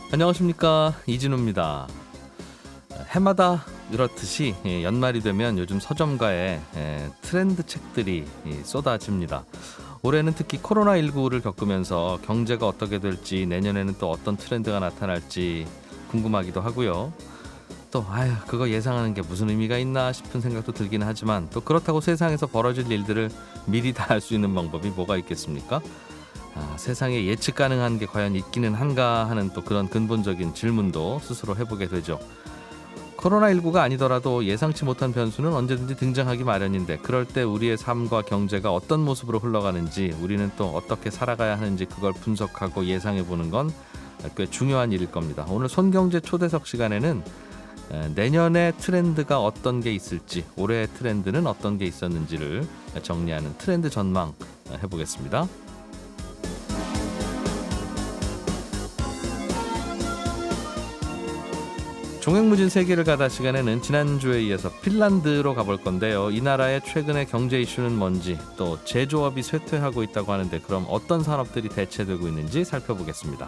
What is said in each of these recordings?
안녕하십니까, 이진우입니다. 해마다 이렇듯이 연말이 되면 요즘 서점가에 트렌드 책들이 쏟아집니다. 올해는 특히 코로나19를 겪으면서 경제가 어떻게 될지, 내년에는 또 어떤 트렌드가 나타날지 궁금하기도 하고요. 또 그거 예상하는 게 무슨 의미가 있나 싶은 생각도 들긴 하지만, 또 그렇다고 세상에서 벌어질 일들을 미리 다 알 수 있는 방법이 뭐가 있겠습니까? 세상에 예측 가능한 게 과연 있기는 한가 하는 또 그런 근본적인 질문도 스스로 해보게 되죠. 코로나19가 아니더라도 예상치 못한 변수는 언제든지 등장하기 마련인데, 그럴 때 우리의 삶과 경제가 어떤 모습으로 흘러가는지, 우리는 또 어떻게 살아가야 하는지 그걸 분석하고 예상해보는 건 꽤 중요한 일일 겁니다. 오늘 손경제 초대석 시간에는 내년의 트렌드가 어떤 게 있을지, 올해의 트렌드는 어떤 게 있었는지를 정리하는 트렌드 전망 해보겠습니다. 종횡무진 세계를 가다 시간에는 지난주에 이어서 핀란드로 가볼 건데요. 이 나라의 최근의 경제 이슈는 뭔지, 또 제조업이 쇠퇴하고 있다고 하는데 그럼 어떤 산업들이 대체되고 있는지 살펴보겠습니다.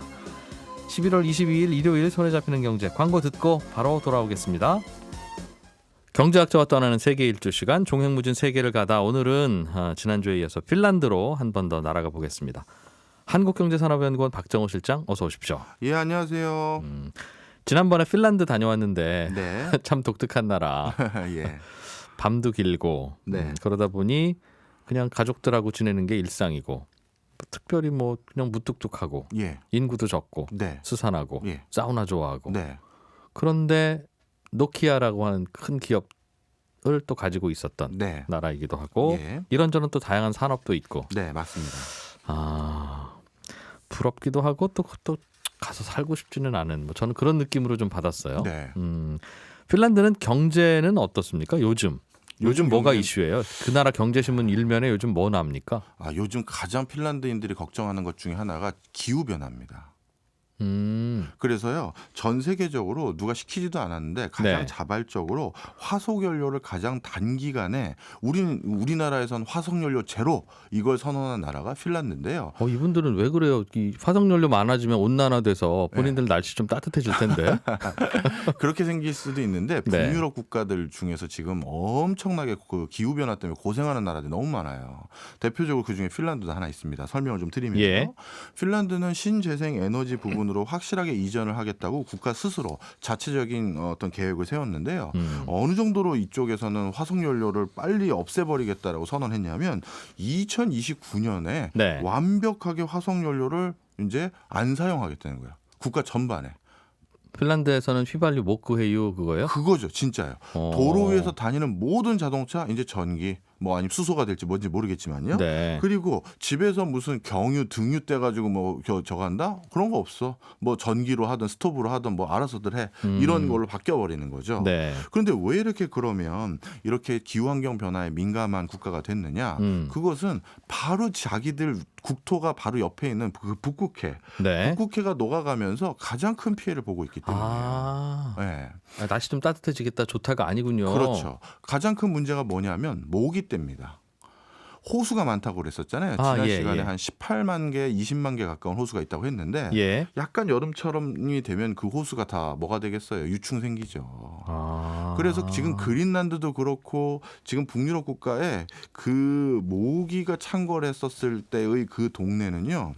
11월 22일 일요일 손에 잡히는 경제, 광고 듣고 바로 돌아오겠습니다. 경제학자와 떠나는 세계 일주 시간, 종횡무진 세계를 가다 오늘은 지난주에 이어서 핀란드로 한 번 더 날아가 보겠습니다. 한국경제산업연구원 박정호 실장, 어서 오십시오. 예, 안녕하세요. 지난번에 핀란드 다녀왔는데 네. 참 독특한 나라. 예. 밤도 길고 네. 그러다 보니 그냥 가족들하고 지내는 게 일상이고, 특별히 뭐 그냥 무뚝뚝하고 예. 인구도 적고 네. 스산하고 예. 사우나 좋아하고. 네. 그런데 노키아라고 하는 큰 기업을 또 가지고 있었던 네. 나라이기도 하고, 예. 이런저런 또 다양한 산업도 있고. 네, 맞습니다. 부럽기도 하고 또 가서 살고 싶지는 않은, 뭐 저는 그런 느낌으로 좀 받았어요. 네. 핀란드는 경제는 어떻습니까? 요즘 뭐가 경제- 이슈예요? 그 나라 경제신문 일면에 요즘 뭐 납니까? 요즘 가장 핀란드인들이 걱정하는 것 중에 하나가 기후 변화입니다. 그래서요, 전 세계적으로 누가 시키지도 않았는데 가장 네. 자발적으로 화석 연료를 가장 단기간에 우리나라에선 화석 연료 제로 이걸 선언한 나라가 핀란드인데요. 이분들은 왜 그래요? 이 화석연료 많아지면 온난화돼서 본인들 날씨 좀 따뜻해질 텐데. 그렇게 생길 수도 있는데 네. 북유럽 국가들 중에서 지금 엄청나게 그 기후 변화 때문에 고생하는 나라들이 너무 많아요. 대표적으로 그 중에 핀란드도 하나 있습니다. 설명을 좀 드리면요. 예. 핀란드는 신재생 에너지 부분으로 확실하게 이전을 하겠다고 국가 스스로 자체적인 어떤 계획을 세웠는데요. 어느 정도로 이쪽에서는 화석 연료를 빨리 없애버리겠다라고 선언했냐면 2029년에 네. 완벽하게 화석 연료를 이제 안 사용하겠다는 거예요. 국가 전반에. 핀란드에서는 휘발유 못 구해요, 그거요? 그거죠, 진짜요. 도로 위에서 다니는 모든 자동차 이제 전기, 뭐 아니면 수소가 될지 뭔지 모르겠지만요. 네. 그리고 집에서 무슨 경유, 등유 떼가지고 뭐 저거 한다? 그런 거 없어. 뭐 전기로 하든 스토브로 하든 뭐 알아서들 해. 이런 걸로 바뀌어버리는 거죠. 네. 그런데 왜 이렇게 그러면 이렇게 기후환경 변화에 민감한 국가가 됐느냐? 그것은 바로 자기들 국토가 바로 옆에 있는 그 북극해. 네. 북극해가 녹아가면서 가장 큰 피해를 보고 있기 때문이에요. 네. 날씨 좀 따뜻해지겠다, 좋다가 아니군요. 그렇죠. 가장 큰 문제가 뭐냐면 모기때입니다. 호수가 많다고 그랬었잖아요. 지난 예, 시간에 예. 한 18만 개, 20만 개 가까운 호수가 있다고 했는데 예. 약간 여름처럼이 되면 그 호수가 다 뭐가 되겠어요? 유충 생기죠. 그래서 지금 그린란드도 그렇고 지금 북유럽 국가에 그 모기가 창궐했었을 때의 그 동네는요.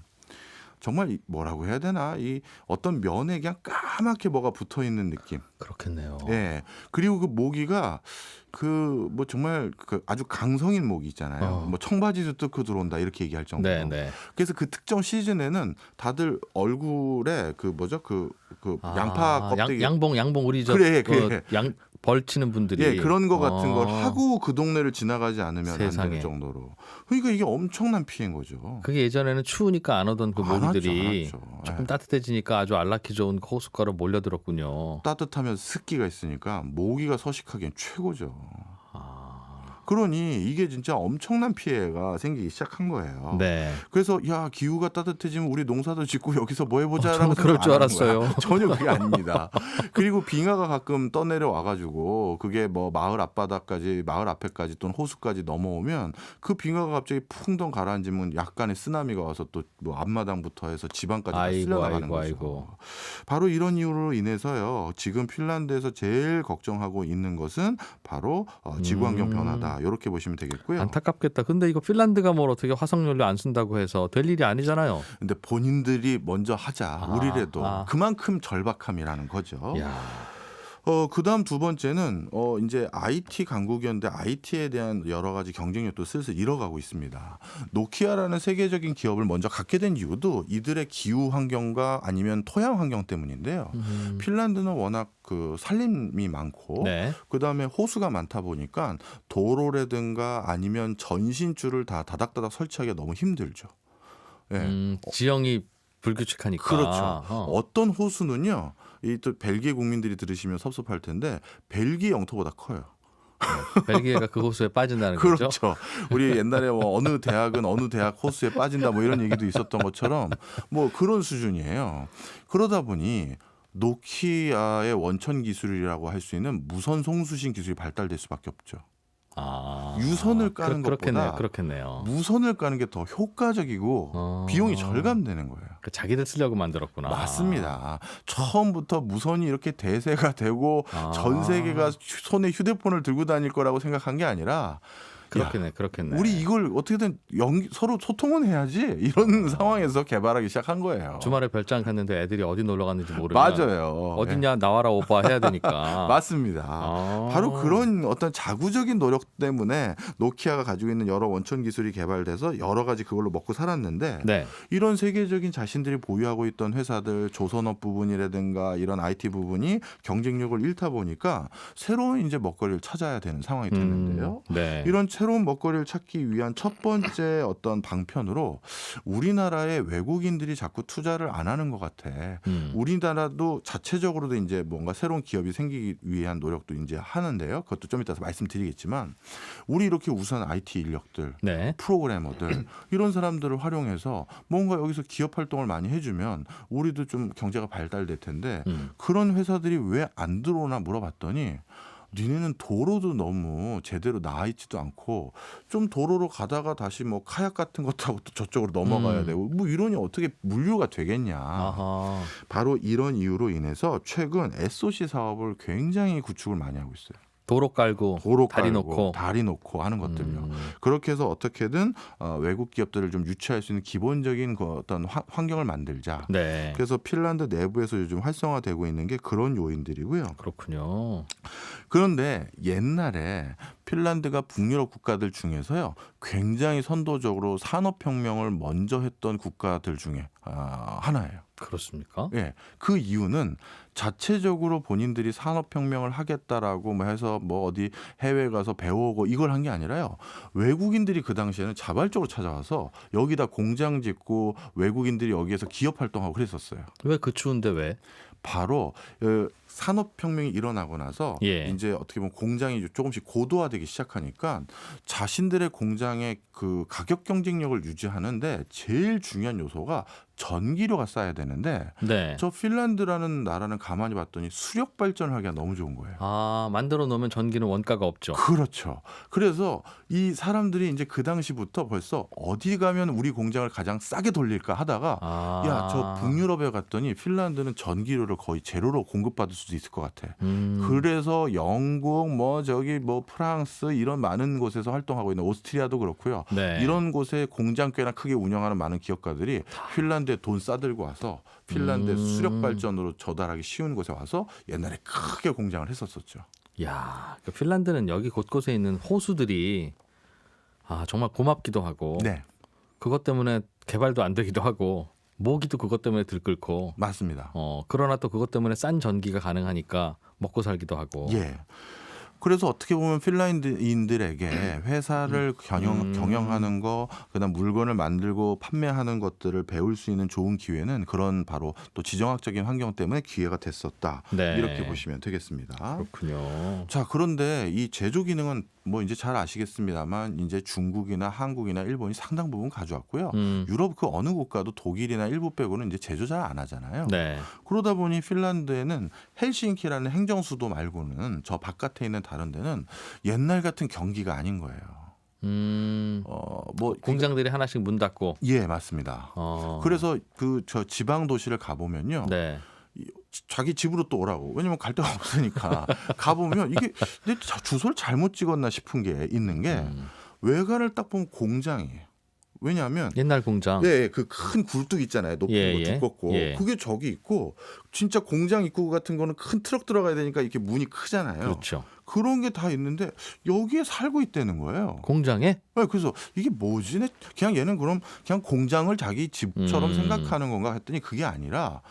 정말 뭐라고 해야 되나? 이 어떤 면에 그냥 까맣게 뭐가 붙어 있는 느낌. 그렇겠네요. 예. 그리고 그 모기가 그 뭐 정말 그 아주 강성인 모기 있잖아요. 뭐 청바지도 뜯고 들어온다 이렇게 얘기할 정도로. 네. 그래서 그 특정 시즌에는 다들 얼굴에 그 뭐죠? 그 양파 껍데기 양봉 우리 그래. 양 벌치는 분들이 예, 그런 거 같은 걸 하고 그 동네를 지나가지 않으면 안 세상에. 되는 정도로. 그러니까 이게 엄청난 피해인 거죠. 그게 예전에는 추우니까 안 오던 그 안 모기들이 왔죠. 조금 예. 따뜻해지니까 아주 안락해 좋은 그 호숫가로 몰려들었군요. 따뜻하면 습기가 있으니까 모기가 서식하기엔 최고죠. 그러니 이게 진짜 엄청난 피해가 생기기 시작한 거예요. 네. 그래서 야 기후가 따뜻해지면 우리 농사도 짓고 여기서 뭐 해보자라고 저는 그럴 줄 생각 안 하는 거야. 알았어요. 전혀 그게 아닙니다. 그리고 빙하가 가끔 떠내려 와가지고 그게 뭐 마을 앞바다까지 마을 앞에까지 또는 호수까지 넘어오면 그 빙하가 갑자기 풍덩 가라앉으면 약간의 쓰나미가 와서 또 뭐 앞마당부터 해서 지방까지 다 쓸려나가는 거죠. 바로 이런 이유로 인해서요. 지금 핀란드에서 제일 걱정하고 있는 것은 바로 지구환경 변화다. 이렇게 보시면 되겠고요. 안타깝겠다. 근데 이거 핀란드가 뭘 어떻게 화석연료 안 쓴다고 해서 될 일이 아니잖아요. 근데 본인들이 먼저 하자. 우리라도 그만큼 절박함이라는 거죠. 야. 그다음 두 번째는 이제 IT 강국이었는데 IT에 대한 여러 가지 경쟁력도 슬슬 잃어가고 있습니다. 노키아라는 세계적인 기업을 먼저 갖게 된 이유도 이들의 기후 환경과 아니면 토양 환경 때문인데요. 핀란드는 워낙 그 산림이 많고 네. 그다음에 호수가 많다 보니까 도로라든가 아니면 전신줄을 다 다닥다닥 설치하기가 너무 힘들죠. 예. 지형이 불규칙하니까. 그렇죠. 어떤 호수는요. 이 또 벨기에 국민들이 들으시면 섭섭할 텐데 벨기에 영토보다 커요. 벨기에가 그 호수에 빠진다는 거죠. 그렇죠. 우리 옛날에 뭐 어느 대학은 어느 대학 호수에 빠진다 뭐 이런 얘기도 있었던 것처럼 뭐 그런 수준이에요. 그러다 보니 노키아의 원천 기술이라고 할 수 있는 무선 송수신 기술이 발달될 수밖에 없죠. 유선을 까는 것보다 그렇겠네요. 무선을 까는 게 더 효과적이고 비용이 절감되는 거예요. 그러니까 자기들 쓰려고 만들었구나. 맞습니다. 처음부터 무선이 이렇게 대세가 되고 전 세계가 손에 휴대폰을 들고 다닐 거라고 생각한 게 아니라 그렇겠네. 우리 이걸 어떻게든 서로 소통은 해야지 이런 상황에서 개발하기 시작한 거예요. 주말에 별장 갔는데 애들이 어디 놀러 갔는지 모르면 맞아요. 어디냐 나와라 오빠 해야 되니까. 맞습니다. 바로 그런 어떤 자구적인 노력 때문에 노키아가 가지고 있는 여러 원천 기술이 개발돼서 여러 가지 그걸로 먹고 살았는데 네. 이런 세계적인 자신들이 보유하고 있던 회사들 조선업 부분이라든가 이런 IT 부분이 경쟁력을 잃다 보니까 새로운 이제 먹거리를 찾아야 되는 상황이 됐는데요. 네. 이런 새로운 먹거리를 찾기 위한 첫 번째 어떤 방편으로 우리나라에 외국인들이 자꾸 투자를 안 하는 것 같아. 우리나라도 자체적으로도 이제 뭔가 새로운 기업이 생기기 위한 노력도 이제 하는데요. 그것도 좀 이따 말씀드리겠지만 우리 이렇게 우선 IT 인력들, 네. 프로그래머들 이런 사람들을 활용해서 뭔가 여기서 기업 활동을 많이 해주면 우리도 좀 경제가 발달될 텐데 그런 회사들이 왜 안 들어오나 물어봤더니 니네는 도로도 너무 제대로 나와 있지도 않고 좀 도로로 가다가 다시 뭐 카약 같은 것도 하고 또 저쪽으로 넘어가야 되고 뭐 이러니 어떻게 물류가 되겠냐. 아하. 바로 이런 이유로 인해서 최근 SOC 사업을 굉장히 구축을 많이 하고 있어요. 도로 깔고 다리 놓고 하는 것들요. 그렇게 해서 어떻게든 외국 기업들을 좀 유치할 수 있는 기본적인 그 어떤 환경을 만들자. 네. 그래서 핀란드 내부에서 요즘 활성화되고 있는 게 그런 요인들이고요. 그렇군요. 그런데 옛날에 핀란드가 북유럽 국가들 중에서요 굉장히 선도적으로 산업혁명을 먼저 했던 국가들 중에 하나예요. 그렇습니까? 예, 그 이유는 자체적으로 본인들이 산업혁명을 하겠다라고 뭐 해서 뭐 어디 해외 가서 배우고 이걸 한 게 아니라요. 외국인들이 그 당시에는 자발적으로 찾아와서 여기다 공장 짓고 외국인들이 여기에서 기업 활동하고 그랬었어요. 왜 그 추운데 왜? 바로 산업혁명이 일어나고 나서 이제 어떻게 보면 공장이 조금씩 고도화되기 시작하니까 자신들의 공장의 그 가격 경쟁력을 유지하는데 제일 중요한 요소가 전기료가 쌓여야 되는데 저 핀란드라는 나라는 가만히 봤더니 수력 발전을 하기가 너무 좋은 거예요. 만들어 놓으면 전기는 원가가 없죠. 그렇죠. 그래서 이 사람들이 이제 그 당시부터 벌써 어디 가면 우리 공장을 가장 싸게 돌릴까 하다가 야, 저 북유럽에 갔더니 핀란드는 전기료를 거의 제로로 공급받을 수도 있을 것 같아. 그래서 영국 뭐 저기 뭐 프랑스 이런 많은 곳에서 활동하고 있는 오스트리아도 그렇고요. 이런 곳에 공장 꽤나 크게 운영하는 많은 기업가들이 핀란드에 돈 싸들고 와서 핀란드 수력 발전으로 조달하기 쉬운 곳에 와서 옛날에 크게 공장을 했었었죠. 야, 그 핀란드는 여기 곳곳에 있는 호수들이 정말 고맙기도 하고 그것 때문에 개발도 안 되기도 하고 모기도 그것 때문에 들끓고 맞습니다. 그러나 또 그것 때문에 싼 전기가 가능하니까 먹고 살기도 하고. 그래서 어떻게 보면 핀란드인들에게 회사를 경영하는 거, 그다음 물건을 만들고 판매하는 것들을 배울 수 있는 좋은 기회는 그런 바로 또 지정학적인 환경 때문에 기회가 됐었다. 이렇게 보시면 되겠습니다. 그렇군요. 자, 그런데 이 제조 기능은 뭐 이제 잘 아시겠습니다만 이제 중국이나 한국이나 일본이 상당 부분 가져왔고요. 유럽 그 어느 국가도 독일이나 일부 빼고는 이제 제조 잘 안 하잖아요. 그러다 보니 핀란드에는 헬싱키라는 행정수도 말고는 저 바깥에 있는 다른 데는 옛날 같은 경기가 아닌 거예요. 뭐 공장들이 하나씩 문 닫고. 맞습니다. 그래서 그 저 지방 도시를 가 보면요. 자기 집으로 또 오라고. 왜냐면 갈 데가 없으니까. 가보면 이게 내 주소를 잘못 찍었나 싶은 게 있는 게 외관을 딱 보면 공장이에요. 왜냐하면 옛날 공장. 네, 그 큰 굴뚝 있잖아요. 높은 예, 거 예. 두껍고 예. 그게 저기 있고 진짜 공장 입구 같은 거는 큰 트럭 들어가야 되니까 이렇게 문이 크잖아요. 그렇죠. 그런 게 다 있는데 여기에 살고 있다는 거예요. 공장에? 네, 그래서 이게 뭐지? 그냥 얘는 그럼 그냥 공장을 자기 집처럼 생각하는 건가 했더니 그게 아니라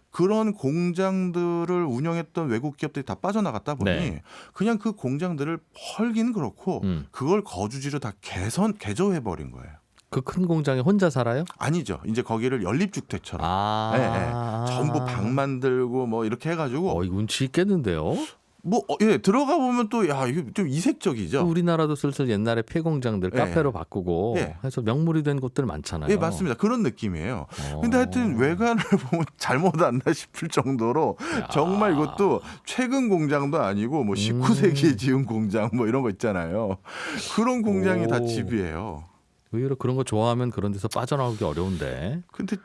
그런 공장들을 운영했던 외국 기업들이 다 빠져나갔다 보니 네. 그냥 그 공장들을 헐기는 그렇고 그걸 거주지로 다 개조해버린 거예요. 그 큰 공장에 혼자 살아요? 아니죠. 이제 거기를 연립주택처럼 아. 예, 예. 전부 방 만들고 뭐 이렇게 해가지고 이거 운치 있겠는데요? 예, 들어가 보면 또 야 이거 좀 이색적이죠. 우리나라도 슬슬 옛날에 폐공장들 예. 카페로 바꾸고 예. 해서 명물이 된 곳들 많잖아요. 예, 맞습니다. 그런 느낌이에요. 근데 하여튼 외관을 보면 잘못 왔나 싶을 정도로 야. 정말 이것도 최근 공장도 아니고 뭐 19세기에 지은 공장 뭐 이런 거 있잖아요. 그런 공장이 다 오. 집이에요. 의외로 그런 거 좋아하면 그런 데서 빠져나오기 어려운데. 근데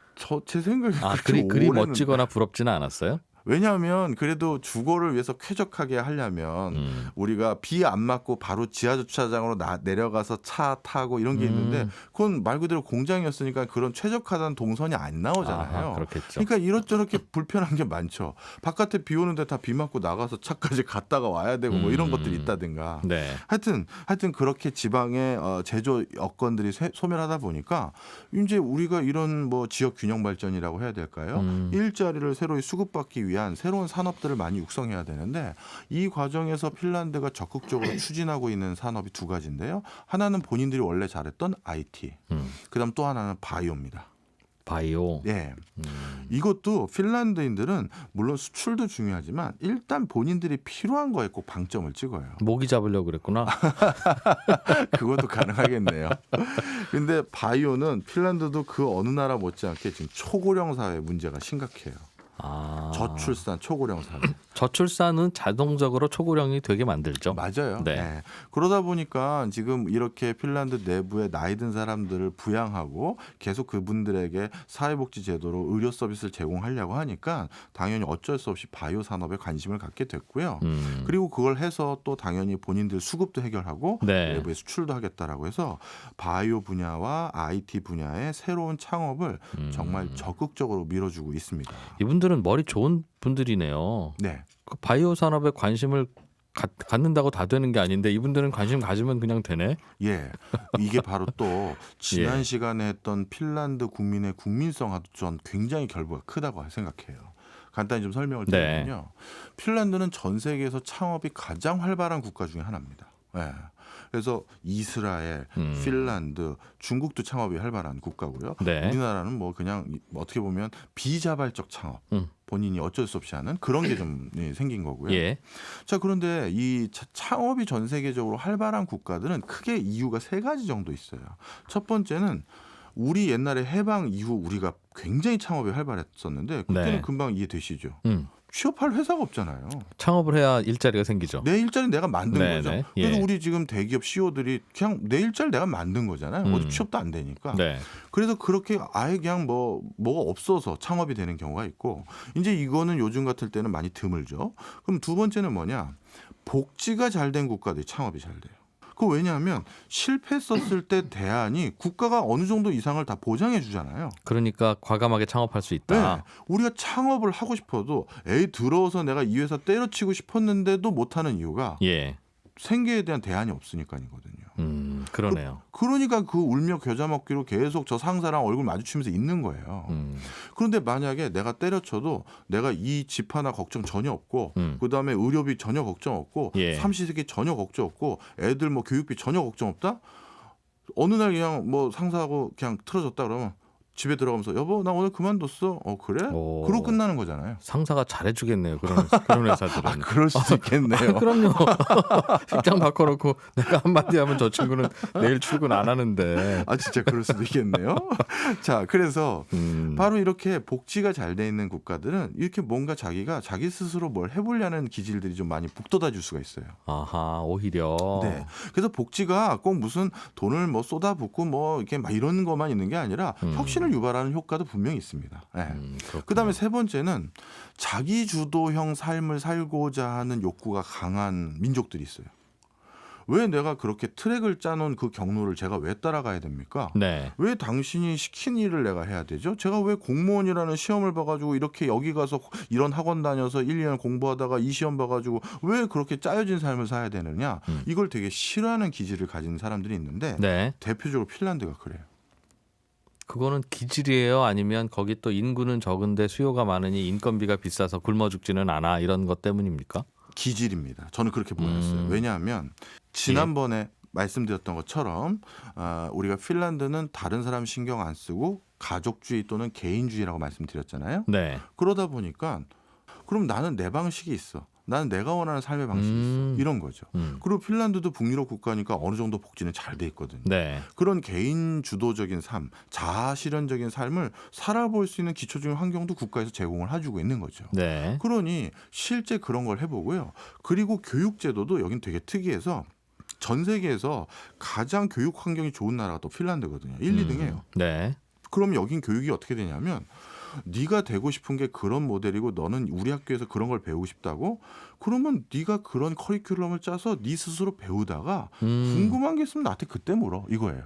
제 생각에 그리 멋지거나 부럽지는 않았어요? 왜냐하면 그래도 주거를 위해서 쾌적하게 하려면 우리가 비 안 맞고 바로 지하 주차장으로 내려가서 차 타고 이런 게 있는데 그건 말 그대로 공장이었으니까 그런 최적화된 동선이 안 나오잖아요. 아하, 그렇겠죠. 그러니까 이렇게 불편한 게 많죠. 바깥에 비 오는데 다 비 맞고 나가서 차까지 갔다가 와야 되고 뭐 이런 것들이 있다든가. 네. 하여튼 그렇게 지방의 제조 여건들이 소멸하다 보니까 이제 우리가 이런 뭐 지역 균형 발전이라고 해야 될까요? 일자리를 새로이 수급받기 위한 새로운 산업들을 많이 육성해야 되는데 이 과정에서 핀란드가 적극적으로 추진하고 있는 산업이 두 가지인데요. 하나는 본인들이 원래 잘했던 IT, 그다음 또 하나는 바이오입니다. 바이오. 네. 이것도 핀란드인들은 물론 수출도 중요하지만 일단 본인들이 필요한 거에 꼭 방점을 찍어요. 모기 잡으려고 그랬구나. 그것도 가능하겠네요. 근데 바이오는 핀란드도 그 어느 나라 못지않게 지금 초고령 사회 문제가 심각해요. 저출산 초고령 사회. 저출산은 자동적으로 초고령이 되게 만들죠. 맞아요. 네. 네. 그러다 보니까 지금 이렇게 핀란드 내부에 나이 든 사람들을 부양하고 계속 그분들에게 사회복지 제도로 의료 서비스를 제공하려고 하니까 당연히 어쩔 수 없이 바이오 산업에 관심을 갖게 됐고요. 그리고 그걸 해서 또 당연히 본인들 수급도 해결하고 네. 내부에 수출도 하겠다라고 해서 바이오 분야와 IT 분야의 새로운 창업을 정말 적극적으로 밀어주고 있습니다. 이분들은 머리 좋은 분들이네요. 네. 그 바이오 산업에 관심을 갖는다고 다 되는 게 아닌데 이분들은 관심 가지면 그냥 되네. 예, 이게 바로 또 지난 예. 시간에 했던 핀란드 국민의 국민성하고 전 굉장히 결부가 크다고 생각해요. 간단히 좀 설명을 드리면요. 핀란드는 전 세계에서 창업이 가장 활발한 국가 중에 하나입니다. 예. 그래서 이스라엘, 핀란드, 중국도 창업이 활발한 국가고요. 네. 우리나라는 뭐 그냥 어떻게 보면 비자발적 창업, 본인이 어쩔 수 없이 하는 그런 게 좀 생긴 거고요. 예. 자, 그런데 이 창업이 전 세계적으로 활발한 국가들은 크게 이유가 세 가지 정도 있어요. 첫 번째는 우리 옛날에 해방 이후 우리가 굉장히 창업이 활발했었는데 그때는 네. 금방 이해되시죠. 취업할 회사가 없잖아요. 창업을 해야 일자리가 생기죠. 내 일자리 내가 만든 네, 거죠. 네. 그래서 예. 우리 지금 대기업 CEO들이 그냥 내 일자리 내가 만든 거잖아요. 어디 취업도 안 되니까. 네. 그래서 그렇게 아예 그냥 뭐가 없어서 창업이 되는 경우가 있고 이제 이거는 요즘 같을 때는 많이 드물죠. 그럼 두 번째는 뭐냐? 복지가 잘 된 국가들이 창업이 잘 돼요. 그 왜냐하면 실패했었을 때 대안이 국가가 어느 정도 이상을 다 보장해 주잖아요. 그러니까 과감하게 창업할 수 있다. 네. 우리가 창업을 하고 싶어도 들어서 내가 이 회사 때려치고 싶었는데도 못하는 이유가 예. 생계에 대한 대안이 없으니까이거든요. 그러네요. 그러니까 그 울며 겨자 먹기로 계속 저 상사랑 얼굴 마주치면서 있는 거예요. 그런데 만약에 내가 때려쳐도 내가 이 집 하나 걱정 전혀 없고 그다음에 의료비 전혀 걱정 없고 예. 삼시세끼 전혀 걱정 없고 애들 뭐 교육비 전혀 걱정 없다? 어느 날 그냥 뭐 상사하고 그냥 틀어졌다 그러면 집에 들어가면서 여보 나 오늘 그만뒀어. 그래? 오. 그러고 끝나는 거잖아요. 상사가 잘해주겠네요. 그런 회사들은. 그럴 수도 있겠네요. 그럼요. 직장 바꿔놓고 내가 한마디 하면 저 친구는 내일 출근 안 하는데. 진짜 그럴 수도 있겠네요. 자, 그래서 바로 이렇게 복지가 잘 돼 있는 국가들은 이렇게 뭔가 자기가 자기 스스로 뭘 해보려는 기질들이 좀 많이 북돋아줄 수가 있어요. 아하, 오히려. 네. 그래서 복지가 꼭 무슨 돈을 뭐 쏟아붓고 뭐 이렇게 막 이런 것만 있는 게 아니라 혁신을 혼란을 유발하는 효과도 분명히 있습니다. 네. 그다음에 세 번째는 자기 주도형 삶을 살고자 하는 욕구가 강한 민족들이 있어요. 왜 내가 그렇게 트랙을 짜놓은 그 경로를 제가 왜 따라가야 됩니까? 네. 왜 당신이 시킨 일을 내가 해야 되죠? 제가 왜 공무원이라는 시험을 봐가지고 이렇게 여기 가서 이런 학원 다녀서 1, 2년 공부하다가 이 시험 봐가지고 왜 그렇게 짜여진 삶을 살아야 되느냐? 이걸 되게 싫어하는 기질을 가진 사람들이 있는데 네. 대표적으로 핀란드가 그래요. 그거는 기질이에요? 아니면 거기 또 인구는 적은데 수요가 많으니 인건비가 비싸서 굶어 죽지는 않아 이런 것 때문입니까? 기질입니다. 저는 그렇게 보였어요. 왜냐하면 지난번에 말씀드렸던 것처럼 우리가 핀란드는 다른 사람 신경 안 쓰고 가족주의 또는 개인주의라고 말씀드렸잖아요. 네. 그러다 보니까 그럼 나는 내 방식이 있어. 나는 내가 원하는 삶의 방식이 있어. 이런 거죠. 그리고 핀란드도 북유럽 국가니까 어느 정도 복지는 잘 돼 있거든요. 네. 그런 개인 주도적인 삶, 자아 실현적인 삶을 살아볼 수 있는 기초적인 환경도 국가에서 제공을 해주고 있는 거죠. 네. 그러니 실제 그런 걸 해보고요. 그리고 교육제도도 여긴 되게 특이해서 전 세계에서 가장 교육 환경이 좋은 나라가 또 핀란드거든요. 1, 2등이에요. 네. 그럼 여긴 교육이 어떻게 되냐면 네가 되고 싶은 게 그런 모델이고 너는 우리 학교에서 그런 걸 배우고 싶다고? 그러면 네가 그런 커리큘럼을 짜서 네 스스로 배우다가 궁금한 게 있으면 나한테 그때 물어 이거예요.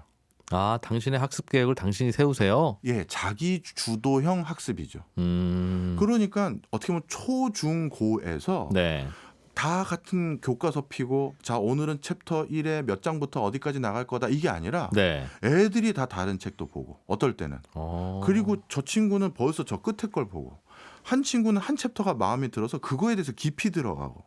아, 당신의 학습 계획을 당신이 세우세요? 예, 자기 주도형 학습이죠. 그러니까 어떻게 보면 초, 중, 고에서 네. 다 같은 교과서 피고 자 오늘은 챕터 1에 몇 장부터 어디까지 나갈 거다 이게 아니라 네. 애들이 다 다른 책도 보고 어떨 때는 그리고 저 친구는 벌써 저 끝에 걸 보고 한 친구는 한 챕터가 마음에 들어서 그거에 대해서 깊이 들어가고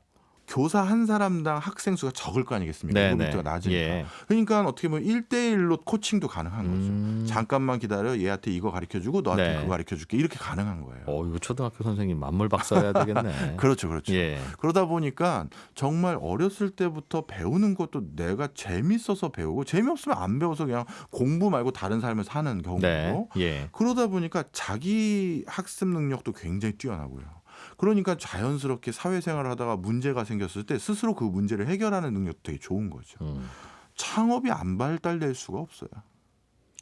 교사 한 사람당 학생 수가 적을 거 아니겠습니까? 네, 인구가 네. 낮으니까. 예. 그러니까 어떻게 보면 1대1로 코칭도 가능한 거죠. 잠깐만 기다려. 얘한테 이거 가르쳐주고 너한테 네. 그거 가르쳐줄게. 이렇게 가능한 거예요. 이거 초등학교 선생님 만물 박사여야 되겠네. 그렇죠. 그렇죠. 예. 그러다 보니까 정말 어렸을 때부터 배우는 것도 내가 재밌어서 배우고 재미없으면 안 배워서 그냥 공부 말고 다른 삶을 사는 경우고 네. 예. 그러다 보니까 자기 학습 능력도 굉장히 뛰어나고요. 그러니까 자연스럽게 사회생활을 하다가 문제가 생겼을 때 스스로 그 문제를 해결하는 능력도 되게 좋은 거죠. 창업이 안 발달될 수가 없어요.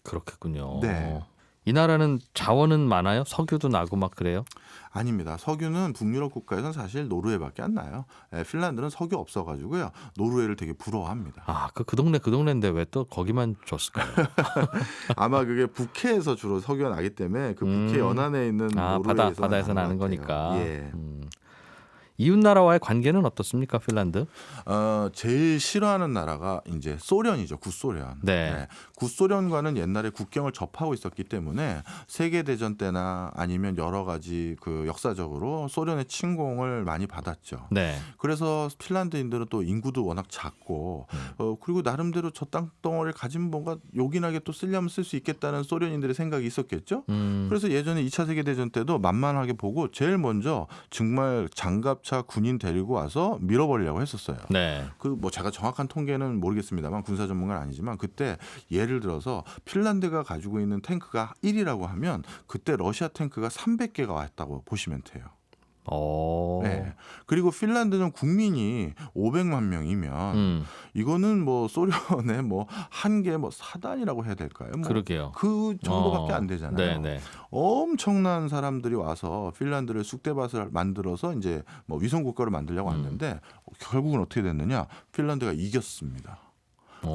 그렇겠군요. 네. 이 나라는 자원은 많아요? 석유도 나고 막 그래요? 아닙니다. 석유는 북유럽 국가에서는 사실 노르웨이밖에 안 나요. 핀란드는 석유 없어가지고요. 노르웨이를 되게 부러워합니다. 아, 그 동네인데 왜 또 거기만 줬을까요? 아마 그게 북해에서 주로 석유가 나기 때문에 그 북해 연안에 있는 노르웨이에서 바다에서 나는 거니까. 예. 이웃 나라와의 관계는 어떻습니까, 핀란드? 제일 싫어하는 나라가 이제 소련이죠. 구소련. 네. 구소련과는 옛날에 국경을 접하고 있었기 때문에 세계 대전 때나 아니면 여러 가지 그 역사적으로 소련의 침공을 많이 받았죠. 네. 그래서 핀란드인들은 또 인구도 워낙 작고 그리고 나름대로 저 땅덩어리를 가진 뭔가 요긴하게 또 쓰려면 쓸 수 있겠다는 소련인들의 생각이 있었겠죠. 그래서 예전에 2차 세계 대전 때도 만만하게 보고 제일 먼저 정말 장갑차 군인 데리고 와서 밀어버리려고 했었어요. 네. 그 뭐 제가 정확한 통계는 모르겠습니다만 군사 전문가는 아니지만 그때 예를 들어서 핀란드가 가지고 있는 탱크가 1이라고 하면 그때 러시아 탱크가 300개가 왔다고 보시면 돼요. 네. 그리고 핀란드는 국민이 500만 명이면 이거는 뭐 소련의 뭐 한 개 뭐 사단이라고 해야 될까요? 뭐 그러게요. 그 정도밖에 안 되잖아요. 네네. 엄청난 사람들이 와서 핀란드를 쑥대밭을 만들어서 이제 뭐 위성 국가를 만들려고 왔는데 결국은 어떻게 됐느냐? 핀란드가 이겼습니다.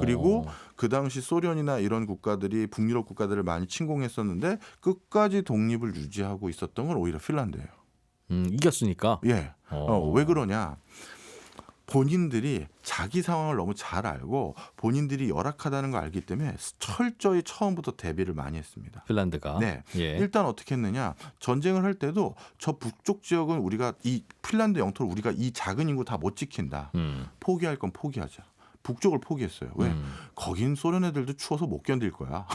그리고 그 당시 소련이나 이런 국가들이 북유럽 국가들을 많이 침공했었는데 끝까지 독립을 유지하고 있었던 건 오히려 핀란드예요. 이겼으니까. 예. 왜 그러냐? 본인들이 자기 상황을 너무 잘 알고 본인들이 열악하다는 걸 알기 때문에 철저히 처음부터 대비를 많이 했습니다. 핀란드가. 네. 예. 일단 어떻게 했느냐? 전쟁을 할 때도 저 북쪽 지역은 우리가 이 핀란드 영토를 우리가 이 작은 인구 다 못 지킨다. 포기할 건 포기하자. 북쪽을 포기했어요. 왜? 거긴 소련 애들도 추워서 못 견딜 거야.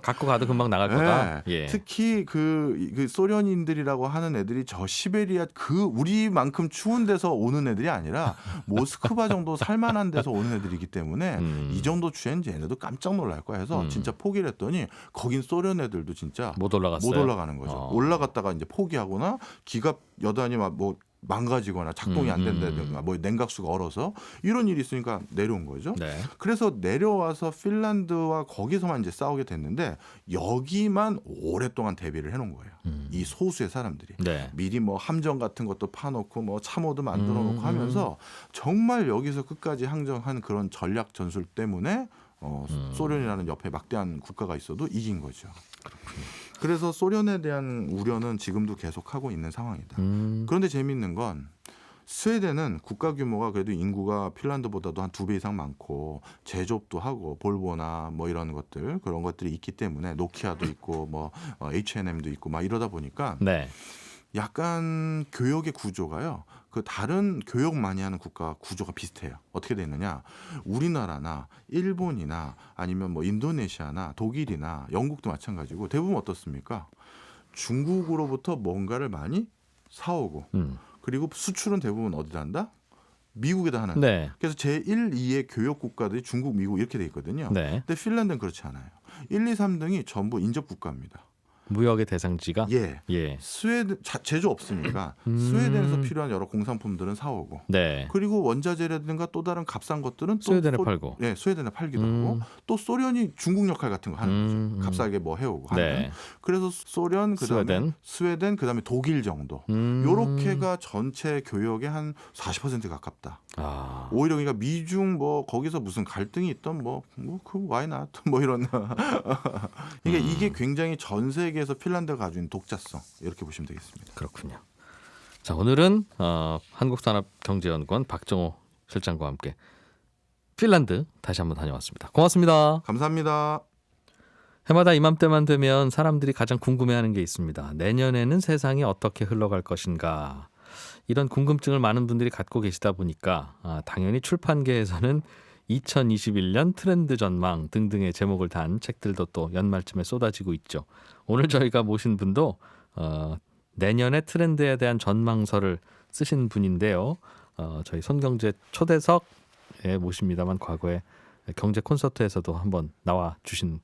갖고 가도 금방 나갈 거다. 네. 예. 특히 그 소련인들이라고 하는 애들이 저 시베리아 그 우리만큼 추운 데서 오는 애들이 아니라 모스크바 정도 살만한 데서 오는 애들이기 때문에 이 정도 추위인지 얘네도 깜짝 놀랄 거야 해서 진짜 포기를 했더니 거긴 소련 애들도 진짜 못 올라갔어요. 못 올라가는 거죠. 올라갔다가 이제 포기하거나 기갑 여단이 막 뭐 망가지거나 작동이 안 된다든가 뭐 냉각수가 얼어서 이런 일이 있으니까 내려온 거죠. 네. 그래서 내려와서 핀란드와 거기서만 이제 싸우게 됐는데 여기만 오랫동안 대비를 해놓은 거예요. 이 소수의 사람들이 네. 미리 뭐 함정 같은 것도 파놓고 뭐 참호도 만들어 놓고 하면서 정말 여기서 끝까지 항정한 그런 전략 전술 때문에 소련이라는 옆에 막대한 국가가 있어도 이긴 거죠. 그렇군요. 그래서 소련에 대한 우려는 지금도 계속하고 있는 상황이다. 그런데 재미있는 건 스웨덴은 국가 규모가 그래도 인구가 핀란드보다도 한 2배 이상 많고 제조업도 하고 볼보나 뭐 이런 것들 그런 것들이 있기 때문에 노키아도 있고 뭐 H&M도 있고 막 이러다 보니까 네. 약간 교역의 구조가요. 그 다른 교역 많이 하는 국가 구조가 비슷해요. 어떻게 돼 있느냐? 우리나라나 일본이나 아니면 뭐 인도네시아나 독일이나 영국도 마찬가지고 대부분 어떻습니까? 중국으로부터 뭔가를 많이 사오고 그리고 수출은 대부분 어디다 한다? 미국에다 하는. 네. 그래서 제1, 2의 교역 국가들이 중국, 미국 이렇게 돼 있거든요. 네. 근데 핀란드는 그렇지 않아요. 1, 2, 3등이 전부 인접 국가입니다. 무역의 대상지가 예. 예. 스웨덴 제조 없으니까 스웨덴에서 필요한 여러 공산품들은 사오고 네. 그리고 원자재라든가 또 다른 값싼 것들은 또 스웨덴에 팔고. 예, 스웨덴에 팔기도 하고 또 소련이 중국 역할 같은 거 하는 거죠. 값싸게 뭐 해오고 하는. 네. 그래서 소련 그다음에 스웨덴 그다음에 독일 정도. 요렇게가 전체 교역의 한 40% 가깝다. 아. 오히려 그러니까 미중 뭐 거기서 무슨 갈등이 있던 뭐그 why not 뭐 이런 그러니까 이게 굉장히 전 세계에서 핀란드가 가지고 있는 독자성 이렇게 보시면 되겠습니다. 그렇군요. 자, 오늘은 한국산업경제연구원 박정호 실장과 함께 핀란드 다시 한번 다녀왔습니다. 고맙습니다. 감사합니다. 해마다 이맘때만 되면 사람들이 가장 궁금해하는 게 있습니다. 내년에는 세상이 어떻게 흘러갈 것인가. 이런 궁금증을 많은 분들이 갖고 계시다 보니까 당연히 출판계에서는 2021년 트렌드 전망 등등의 제목을 단 책들도 또 연말쯤에 쏟아지고 있죠. 오늘 저희가 모신 분도 내년의 트렌드에 대한 전망서를 쓰신 분인데요. 저희 손경제 초대석에 모십니다만 과거에 경제 콘서트에서도 한번 나와 주신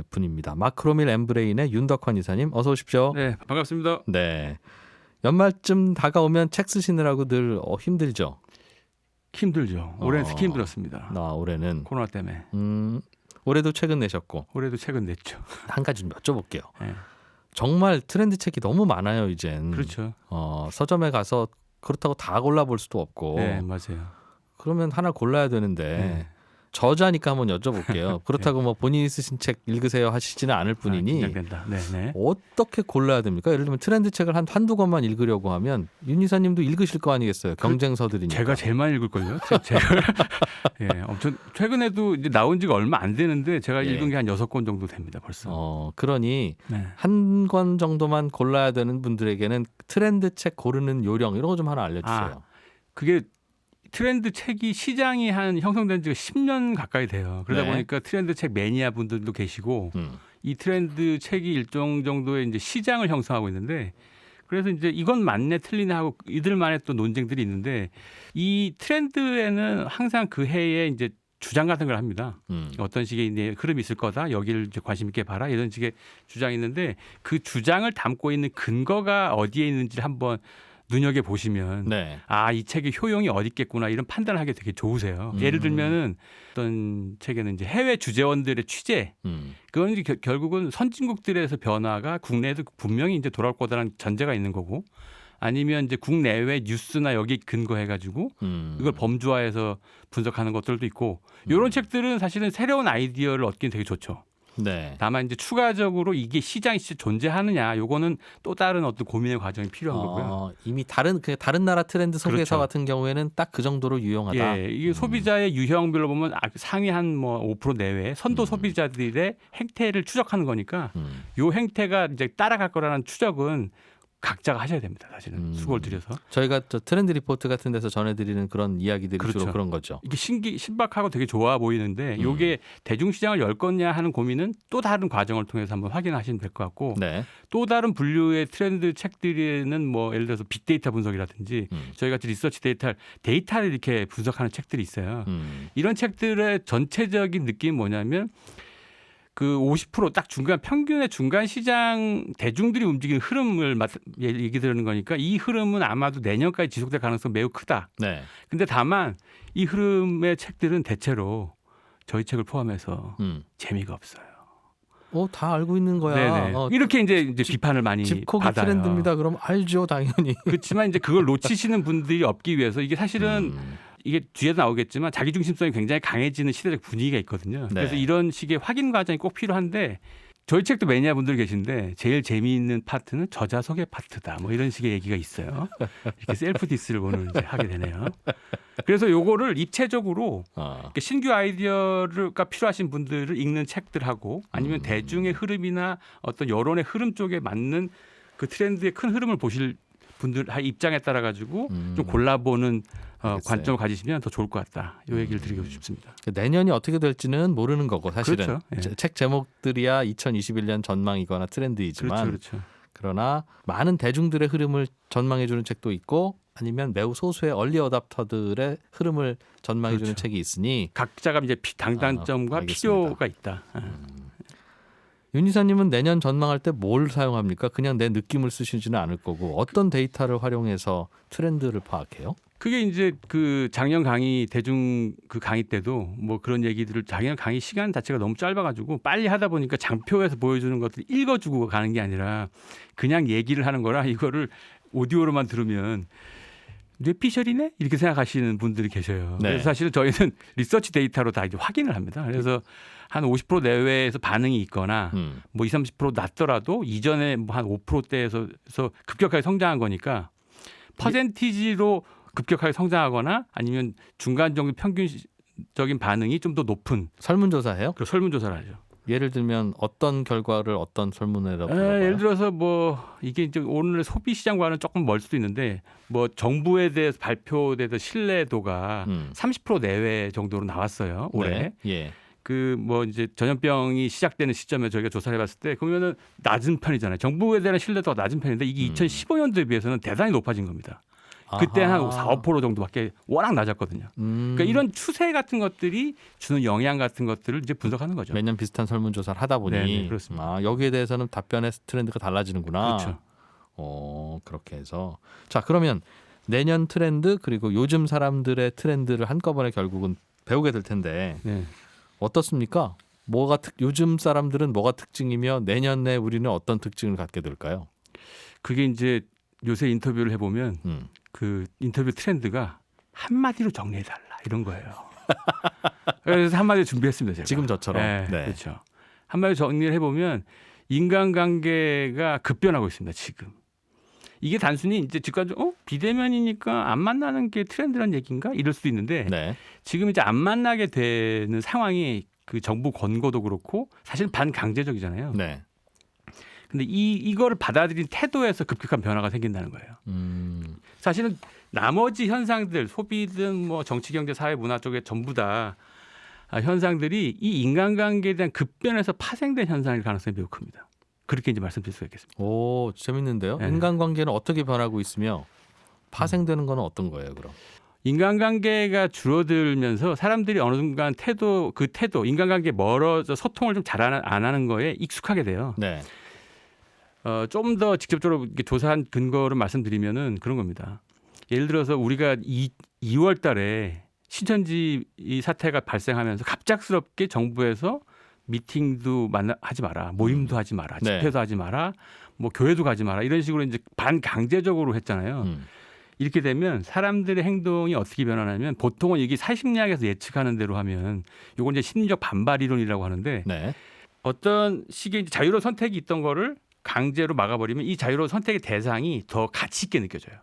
분입니다. 마크로밀 엠브레인의 윤덕환 이사님 어서 오십시오. 네, 반갑습니다. 네. 연말쯤 다가오면 책 쓰시느라고 늘 힘들죠. 힘들죠. 올해는 특히 힘들었습니다. 올해는 코로나 때문에. 올해도 책은 내셨고. 올해도 책은 냈죠. 한 가지 좀 여쭤볼게요. 네. 정말 트렌드 책이 너무 많아요 이젠. 그렇죠. 서점에 가서 그렇다고 다 골라볼 수도 없고. 네, 맞아요. 그러면 하나 골라야 되는데 네. 저자니까 한번 여쭤볼게요. 그렇다고 뭐 본인이 쓰신 책 읽으세요 하시지는 않을 뿐이니 긴장된다. 네, 네. 어떻게 골라야 됩니까? 예를 들면 트렌드 책을 한두 권만 읽으려고 하면 윤 이사님도 읽으실 거 아니겠어요? 경쟁서들이니까. 제가 제일 많이 읽을걸요. 제가 예, 엄청 최근에도 이제 나온 지가 얼마 안 되는데 제가 예. 읽은 게 한 6권 정도 됩니다. 벌써. 그러니 네. 한 권 정도만 골라야 되는 분들에게는 트렌드 책 고르는 요령 이런 거 좀 하나 알려주세요. 그게 트렌드 책이 시장이 한 형성된 지가 10년 가까이 돼요. 그러다 네. 보니까 트렌드 책 매니아 분들도 계시고 이 트렌드 책이 일정 정도의 이제 시장을 형성하고 있는데 그래서 이제 이건 맞네 틀리네 하고 이들만의 또 논쟁들이 있는데 이 트렌드에는 항상 그 해에 이제 주장 같은 걸 합니다. 어떤 식의 이제 흐름이 있을 거다. 여기를 이제 관심 있게 봐라. 이런 식의 주장이 있는데 그 주장을 담고 있는 근거가 어디에 있는지를 한번 눈여겨 보시면 네. 이 책의 효용이 어디 있겠구나 이런 판단을 하기 되게 좋으세요. 예를 들면은 어떤 책에는 이제 해외 주재원들의 취재 그건 이제 결국은 선진국들에서 변화가 국내에도 분명히 이제 돌아올 거다라는 전제가 있는 거고 아니면 이제 국내외 뉴스나 여기 근거해 가지고 이걸 범주화해서 분석하는 것들도 있고 이런 책들은 사실은 새로운 아이디어를 얻기는 되게 좋죠. 네. 다만 이제 추가적으로 이게 시장이 진짜 존재하느냐, 요거는 또 다른 어떤 고민의 과정이 필요한 거고요. 이미 다른 나라 트렌드 소개서 그렇죠. 같은 경우에는 딱 그 정도로 유용하다. 예, 이게 소비자의 유형별로 보면 상위 한 뭐 5% 내외 선도 소비자들의 행태를 추적하는 거니까 요 행태가 이제 따라갈 거라는 추적은 각자가 하셔야 됩니다. 사실은 수고를 들여서. 저희가 저 트렌드 리포트 같은 데서 전해드리는 그런 이야기들이 그렇죠. 주로 그런 거죠. 이게 신박하고 되게 좋아 보이는데 이게 대중시장을 열 거냐 하는 고민은 또 다른 과정을 통해서 한번 확인하시면 될 것 같고 네. 또 다른 분류의 트렌드 책들에는 뭐 예를 들어서 빅데이터 분석이라든지 저희 같이 리서치 데이터를 이렇게 분석하는 책들이 있어요. 이런 책들의 전체적인 느낌이 뭐냐면 그 50%딱 중간 평균의 중간 시장 대중들이 움직이는 흐름을 얘기 드리는 거니까 이 흐름은 아마도 내년까지 지속될 가능성이 매우 크다. 네. 근데 다만 이 흐름의 책들은 대체로 저희 책을 포함해서 재미가 없어요. 다 알고 있는 거야. 네네. 이렇게 이제 비판을 많이 집콕이 받아요. 트렌드입니다. 그럼 알죠, 당연히. 그렇지만 이제 그걸 놓치시는 분들이 없기 위해서 이게 사실은 이게 뒤에도 나오겠지만 자기중심성이 굉장히 강해지는 시대적 분위기가 있거든요. 네. 그래서 이런 식의 확인 과정이 꼭 필요한데 저희 책도 매니아분들 계신데 제일 재미있는 파트는 저자 소개 파트다. 뭐 이런 식의 얘기가 있어요. 이렇게 셀프 디스를 오늘 이제 하게 되네요. 그래서 요거를 입체적으로 신규 아이디어가 필요하신 분들을 읽는 책들하고 아니면 대중의 흐름이나 어떤 여론의 흐름 쪽에 맞는 그 트렌드의 큰 흐름을 보실 분들 입장에 따라 가지고 좀 골라보는 관점을 가지시면 더 좋을 것 같다. 이 얘기를 드리고 싶습니다. 내년이 어떻게 될지는 모르는 거고 사실은 그렇죠. 예. 책 제목들이야 2021년 전망이거나 트렌드이지만 그렇죠. 그러나 많은 대중들의 흐름을 전망해주는 책도 있고 아니면 매우 소수의 얼리 어답터들의 흐름을 전망해주는 그렇죠. 책이 있으니 각자가 이제 장단점과 알겠습니다. 필요가 있다. 윤 이사님은 내년 전망할 때 뭘 사용합니까? 그냥 내 느낌을 쓰시지는 않을 거고 어떤 데이터를 활용해서 트렌드를 파악해요? 그게 이제 그 작년 강의 대중 그 강의 때도 뭐 그런 얘기들을 작년 강의 시간 자체가 너무 짧아가지고 빨리 하다 보니까 장표에서 보여주는 것들 읽어주고 가는 게 아니라 그냥 얘기를 하는 거라 이거를 오디오로만 들으면 뇌피셜이네 이렇게 생각하시는 분들이 계셔요. 네. 그래서 사실은 저희는 리서치 데이터로 다 이제 확인을 합니다. 그래서 한 50% 내외에서 반응이 있거나 뭐 20, 30% 낮더라도 이전에 뭐 한 5%대에서 급격하게 성장한 거니까 퍼센티지로 급격하게 성장하거나 아니면 중간 정도 평균적인 반응이 좀 더 높은 설문조사해요? 그 설문조사를 하죠. 예를 들면 어떤 결과를 어떤 설문에다 물어봐요? 예를 들어서 뭐 이게 이제 오늘 소비 시장과는 조금 멀 수도 있는데 뭐 정부에 대해서 발표돼서 신뢰도가 30% 내외 정도로 나왔어요 올해. 네. 예. 그 뭐 이제 전염병이 시작되는 시점에 저희가 조사를 해봤을 때 그러면은 낮은 편이잖아요. 정부에 대한 신뢰도가 낮은 편인데 이게 2015년도에 비해서는 대단히 높아진 겁니다. 그때 한 4, 5% 정도밖에 워낙 낮았거든요. 그러니까 이런 추세 같은 것들이 주는 영향 같은 것들을 이제 분석하는 거죠. 매년 비슷한 설문조사를 하다 보니 네네, 그렇습니다. 여기에 대해서는 답변의 트렌드가 달라지는구나. 그렇죠. 그렇게 해서 자 그러면 내년 트렌드 그리고 요즘 사람들의 트렌드를 한꺼번에 결국은 배우게 될 텐데 네. 어떻습니까? 요즘 사람들은 뭐가 특징이며 내년에 우리는 어떤 특징을 갖게 될까요? 그게 이제 요새 인터뷰를 해보면 그 인터뷰 트렌드가 한마디로 정리해달라 이런 거예요. 그래서 한마디 준비했습니다. 제가. 지금 저처럼. 네, 네. 그렇죠. 한마디 정리를 해보면 인간관계가 급변하고 있습니다. 지금. 이게 단순히 이제 직관적으로 비대면이니까 안 만나는 게 트렌드란 얘기인가 이럴 수도 있는데 네. 지금 이제 안 만나게 되는 상황이 그 정부 권고도 그렇고 사실 반강제적이잖아요. 네. 근데 이거를 받아들인 태도에서 급격한 변화가 생긴다는 거예요. 사실은 나머지 현상들 소비든 뭐 정치, 경제, 사회, 문화 쪽에 전부 다 현상들이 이 인간관계에 대한 급변에서 파생된 현상일 가능성이 매우 큽니다. 그렇게 이제 말씀드릴 수가 있겠습니다. 오 재밌는데요. 네. 인간관계는 어떻게 변하고 있으며 파생되는 건 어떤 거예요, 그럼? 인간관계가 줄어들면서 사람들이 어느 순간 태도, 인간관계 멀어져 소통을 좀 잘 안 하는 거에 익숙하게 돼요. 네. 좀 더 직접적으로 이렇게 조사한 근거를 말씀드리면은 그런 겁니다. 예를 들어서 우리가 2월 달에 신천지 이 사태가 발생하면서 갑작스럽게 정부에서 미팅도 하지 마라, 모임도 하지 마라, 네. 집회도 하지 마라, 뭐 교회도 가지 마라 이런 식으로 이제 반강제적으로 했잖아요. 이렇게 되면 사람들의 행동이 어떻게 변하냐면 보통은 이게 사심리학에서 예측하는 대로 하면 이건 이제 심리적 반발 이론이라고 하는데 네. 어떤 식의 자유로운 선택이 있던 거를 강제로 막아버리면 이 자유로운 선택의 대상이 더 가치 있게 느껴져요.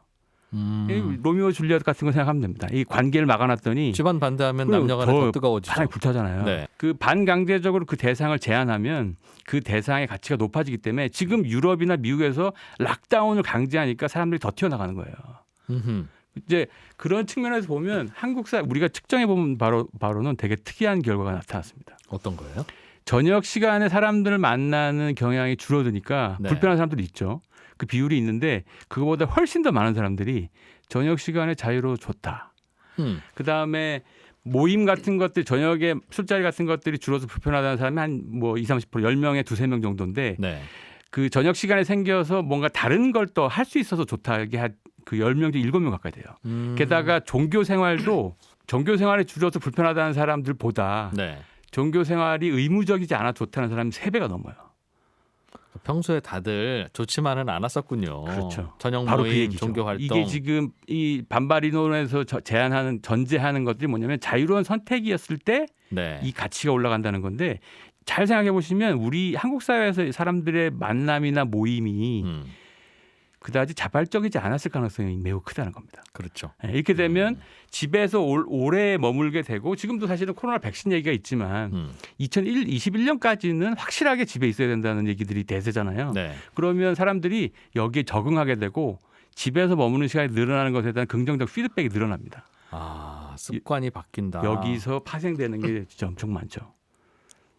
이 로미오 줄리엣 같은 거 생각하면 됩니다. 이 관계를 막아놨더니 집안 반대하면 남녀간에 더 뜨거워지죠. 바람이 불타잖아요. 네. 그 반강제적으로 그 대상을 제한하면 그 대상의 가치가 높아지기 때문에 지금 유럽이나 미국에서 락다운을 강제하니까 사람들이 더 튀어나가는 거예요. 이제 그런 측면에서 보면 우리가 측정해 보면 바로는 되게 특이한 결과가 나타났습니다. 어떤 거예요? 저녁 시간에 사람들을 만나는 경향이 줄어드니까 네. 불편한 사람들이 있죠. 그 비율이 있는데 그거보다 훨씬 더 많은 사람들이 저녁 시간에 자유로 좋다. 그다음에 모임 같은 것들 저녁에 술자리 같은 것들이 줄어서 불편하다는 사람이 한 뭐 20, 30% 10명에 두세 명 정도인데 네. 그 저녁 시간에 생겨서 뭔가 다른 걸 또 할 수 있어서 좋다. 이게 한 그 10명 중 7명 가까이 돼요. 게다가 종교 생활도 종교 생활에 줄여서 불편하다는 사람들보다 네. 종교 생활이 의무적이지 않아 좋다는 사람이 3배가 넘어요. 평소에 다들 좋지만은 않았었군요. 그렇죠. 저녁 바로 그 모임, 얘기죠. 종교 활동. 이게 지금 이 반발 인원에서 전제하는 것들이 뭐냐면 자유로운 선택이었을 때 이 네. 가치가 올라간다는 건데 잘 생각해 보시면 우리 한국 사회에서 사람들의 만남이나 모임이 그다지 자발적이지 않았을 가능성이 매우 크다는 겁니다. 그렇죠. 이렇게 되면 집에서 오래 머물게 되고 지금도 사실은 코로나 백신 얘기가 있지만 2021년까지는 확실하게 집에 있어야 된다는 얘기들이 대세잖아요. 네. 그러면 사람들이 여기에 적응하게 되고 집에서 머무는 시간이 늘어나는 것에 대한 긍정적 피드백이 늘어납니다. 아, 습관이 바뀐다. 여기서 파생되는 게 진짜 엄청 많죠.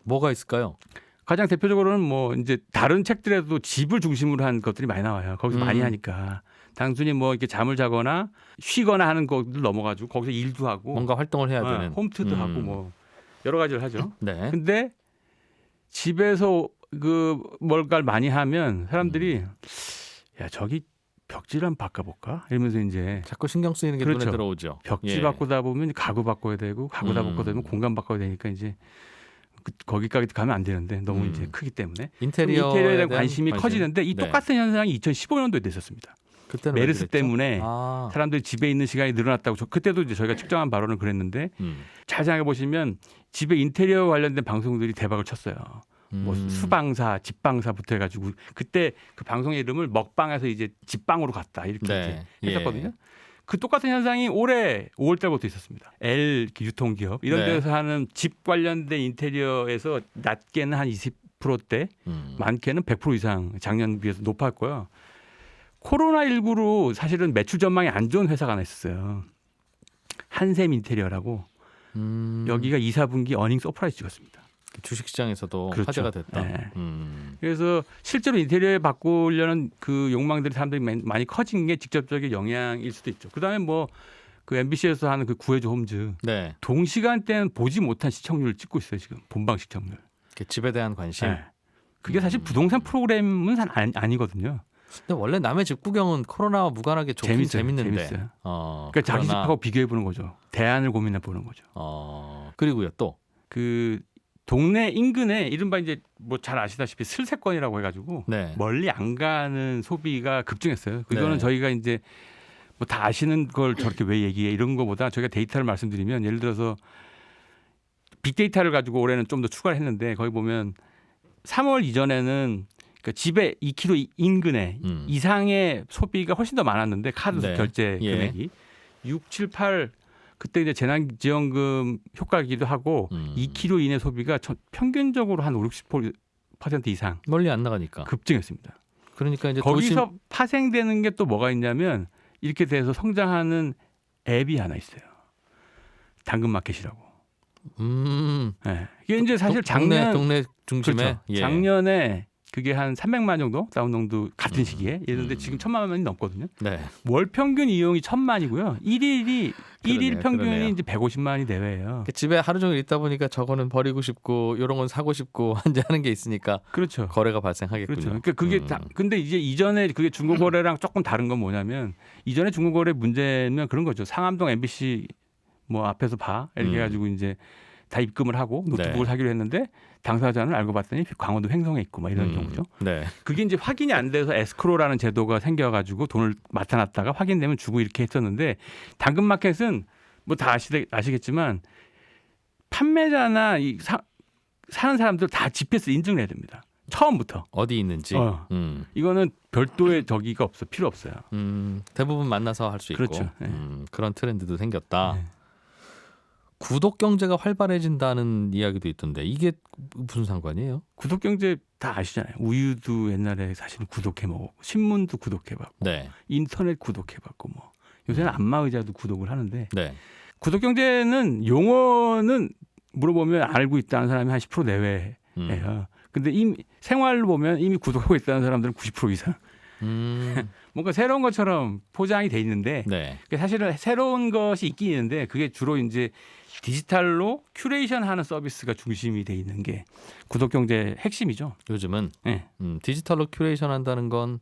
뭐가 있을까요? 가장 대표적으로는 뭐 이제 다른 책들에도 집을 중심으로 한 것들이 많이 나와요. 거기서 많이 하니까 단순히 뭐 이렇게 잠을 자거나 쉬거나 하는 것들 넘어가지고 거기서 일도 하고 뭔가 활동을 해야 되는. 홈트도 하고 뭐 여러 가지를 하죠. 네. 근데 집에서 그 뭔가를 많이 하면 사람들이 야 저기 벽지를 한번 바꿔볼까 이러면서 이제 자꾸 신경 쓰이는 게 그렇죠. 눈에 들어오죠. 벽지 예. 바꾸다 보면 가구 바꿔야 되고 가구 다 바꿔야 되면 공간 바꿔야 되니까 이제 거기까지 가면 안 되는데 너무 이제 크기 때문에 인테리어에 대한 관심이 커지는데 이 네. 똑같은 현상이 2015년도에 됐었습니다. 그때는 왜 메르스 그랬죠? 때문에 아. 사람들이 집에 있는 시간이 늘어났다고 그때도 이제 저희가 측정한 바로는 그랬는데 잘 생각해 보시면 집에 인테리어 관련된 방송들이 대박을 쳤어요. 뭐 수방사, 집방사부터 해가지고 그때 그 방송의 이름을 먹방에서 이제 집방으로 갔다 이렇게 네. 이제 했었거든요. 예. 그 똑같은 현상이 올해 5월달부터 있었습니다. L 유통기업 이런 네. 데서 하는 집 관련된 인테리어에서 낮게는 한 20%대, 많게는 100% 이상 작년 비해서 높았고요. 코로나19로 사실은 매출 전망이 안 좋은 회사가 하나 있었어요. 한샘 인테리어라고 여기가 2, 4분기 어닝 서프라이즈 찍었습니다. 주식시장에서도 그렇죠. 화제가 됐다. 네. 그래서 실제로 인테리어에 바꾸려는 그 욕망들이 사람들이 많이 커진 게 직접적인 영향일 수도 있죠. 그다음에 뭐 그 MBC에서 하는 그 구해줘 홈즈 네. 동시간대는 보지 못한 시청률을 찍고 있어요 지금 본방 시청률. 집에 대한 관심. 네. 그게 사실 부동산 프로그램은 아니거든요. 근데 원래 남의 집 구경은 코로나와 무관하게 좋긴 재밌는데. 재밌어요. 그러나 그러니까 자기 집하고 비교해 보는 거죠. 대안을 고민해 보는 거죠. 그리고요 또 그 동네 인근에 이른바 이제 뭐 잘 아시다시피 슬세권이라고 해가지고 네. 멀리 안 가는 소비가 급증했어요. 그거는 네. 저희가 이제 뭐 다 아시는 걸 저렇게 왜 얘기해 이런 거보다 저희가 데이터를 말씀드리면 예를 들어서 빅데이터를 가지고 올해는 좀 더 추가를 했는데 거기 보면 3월 이전에는 그러니까 집에 2km 인근에 이상의 소비가 훨씬 더 많았는데 카드 네. 결제 예. 금액이 6, 7, 8 그때 이제 재난지원금 효과이기도 하고 2km 이내 소비가 평균적으로 한 5, 60% 이상 멀리 안 나가니까. 급증했습니다. 그러니까 이제 거기서 파생되는 게 또 뭐가 있냐면 이렇게 돼서 성장하는 앱이 하나 있어요. 당근마켓이라고. 네. 이게 이제 사실 동네 중심에 그렇죠. 예. 작년에 그게 한 300만 정도 다운로드 같은 시기에 이랬는데 지금 1000만 원이 넘거든요. 네. 월 평균 이용이 1000만이고요. 일일 평균이 그러네요. 이제 150만이 내외예요. 집에 하루 종일 있다 보니까 저거는 버리고 싶고 이런 건 사고 싶고 이제 하는 게 있으니까 그렇죠. 거래가 발생하겠군요. 그렇죠. 그러니까 그게 근데 이제 이전에 그게 중고거래랑 조금 다른 건 뭐냐면 이전에 중고거래 문제는 그런 거죠. 상암동 MBC 뭐 앞에서 봐 이렇게 해가지고 이제 다 입금을 하고 노트북을 네. 사기로 했는데 당사자는 알고 봤더니 강원도 횡성에 있고 막 이런 경우죠. 네. 그게 이제 확인이 안 돼서 에스크로라는 제도가 생겨가지고 돈을 맡아놨다가 확인되면 주고 이렇게 했었는데 당근마켓은 뭐 다 아시겠지만 판매자나 사는 사람들 다 GPS 인증을 해야 됩니다. 처음부터. 어디 있는지. 이거는 별도의 저기가 없어 필요 없어요. 대부분 만나서 할 수 있고. 그렇죠. 네. 그런 트렌드도 생겼다. 네. 구독 경제가 활발해진다는 이야기도 있던데 이게 무슨 상관이에요? 구독 경제 다 아시잖아요. 우유도 옛날에 사실은 구독해 먹었고 신문도 구독해 받고 네. 인터넷 구독해 받고 뭐 요새는 안마의자도 구독을 하는데 네. 구독 경제는 용어는 물어보면 알고 있다는 사람이 한 10% 내외예요. 근데 이미 생활로 보면 이미 구독하고 있다는 사람들은 90% 이상. 뭔가 새로운 것처럼 포장이 돼 있는데 네. 사실은 새로운 것이 있긴 있는데 그게 주로 이제 디지털로 큐레이션하는 서비스가 중심이 돼 있는 게 구독경제의 핵심이죠. 요즘은 네. 디지털로 큐레이션 한다는 건